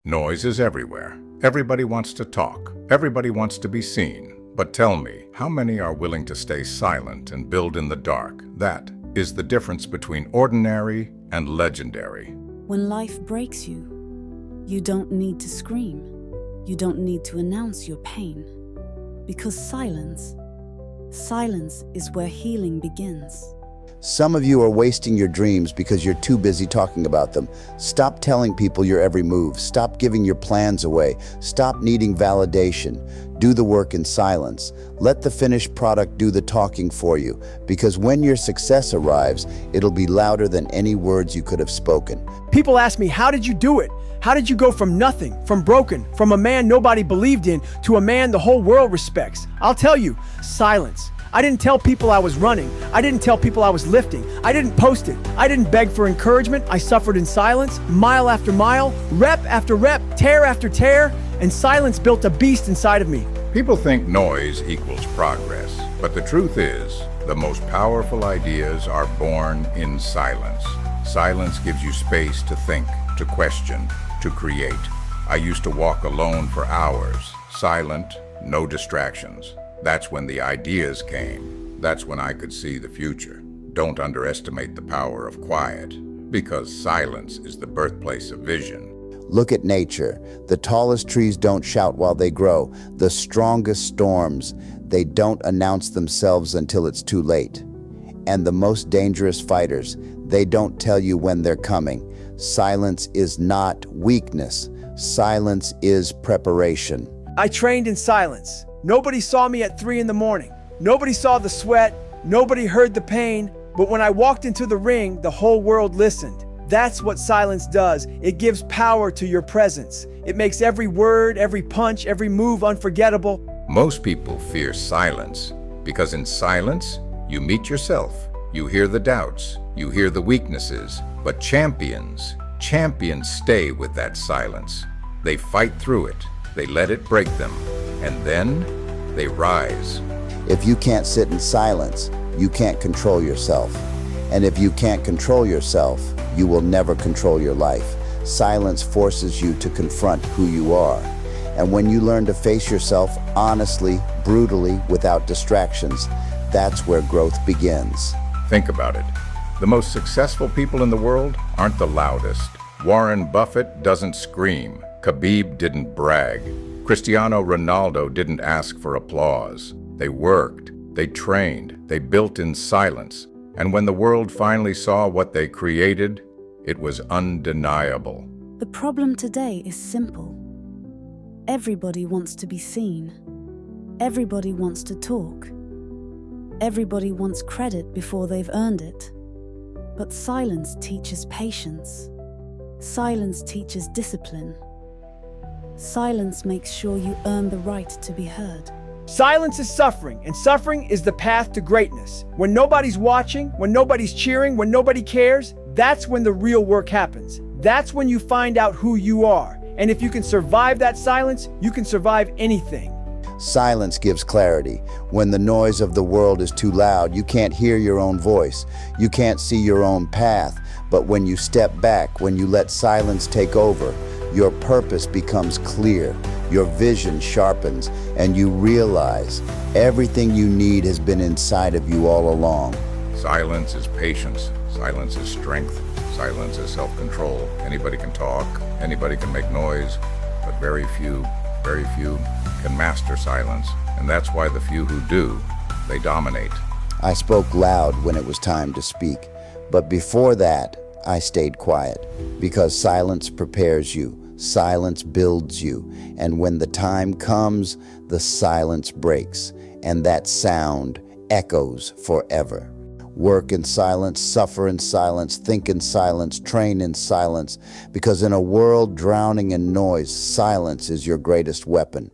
Noise is everywhere. Everybody wants to talk. Everybody wants to be seen. But tell me, how many are willing to stay silent and build in the dark? That is the difference between ordinary and legendary. When life breaks you, you don't need to scream. You don't need to announce your pain. Because silence is where healing begins. Some of you are wasting your dreams because you're too busy talking about them. Stop telling people your every move. Stop giving your plans away. Stop needing validation. Do the work in silence. Let the finished product do the talking for you, because when your success arrives, it'll be louder than any words you could have spoken. People ask me, how did you do it? How did you go from nothing, from broken, from a man nobody believed in, to a man the whole world respects? I'll tell you, silence. I didn't tell people I was running. I didn't tell people I was lifting. I didn't post it. I didn't beg for encouragement. I suffered in silence, mile after mile, rep after rep, tear after tear, and silence built a beast inside of me. People think noise equals progress, but the truth is, the most powerful ideas are born in silence. Silence gives you space to think, to question, to create. I used to walk alone for hours, silent, no distractions. That's when the ideas came. That's when I could see the future. Don't underestimate the power of quiet, because silence is the birthplace of vision. Look at nature. The tallest trees don't shout while they grow. The strongest storms, they don't announce themselves until it's too late. And the most dangerous fighters, they don't tell you when they're coming. Silence is not weakness. Silence is preparation. I trained in silence. Nobody saw me at 3 a.m. Nobody saw the sweat. Nobody heard the pain. But when I walked into the ring, the whole world listened. That's what silence does. It gives power to your presence. It makes every word, every punch, every move unforgettable. Most people fear silence because in silence, you meet yourself. You hear the doubts. You hear the weaknesses. But champions stay with that silence. They fight through it. They let it break them. And then they rise. If you can't sit in silence, you can't control yourself. And if you can't control yourself, you will never control your life. Silence forces you to confront who you are. And when you learn to face yourself honestly, brutally, without distractions, that's where growth begins. Think about it. The most successful people in the world aren't the loudest. Warren Buffett doesn't scream. Khabib didn't brag. Cristiano Ronaldo didn't ask for applause. They worked, they trained, they built in silence. And when the world finally saw what they created, it was undeniable. The problem today is simple. Everybody wants to be seen. Everybody wants to talk. Everybody wants credit before they've earned it. But silence teaches patience. Silence teaches discipline. Silence makes sure you earn the right to be heard. Silence is suffering, and suffering is the path to greatness. When nobody's watching, when nobody's cheering, when nobody cares, that's when the real work happens. That's when you find out who you are. And if you can survive that silence, you can survive anything. Silence gives clarity. When the noise of the world is too loud, you can't hear your own voice. You can't see your own path. But when you step back, when you let silence take over, your purpose becomes clear, your vision sharpens, and you realize everything you need has been inside of you all along. Silence is patience. Silence is strength. Silence is self-control. Anybody can talk. Anybody can make noise. But very few can master silence. And that's why the few who do, they dominate. I spoke loud when it was time to speak. But before that, I stayed quiet. Because silence prepares you. Silence builds you, and when the time comes, the silence breaks, and that sound echoes forever. Work in silence, suffer in silence, think in silence, train in silence, because in a world drowning in noise, silence is your greatest weapon.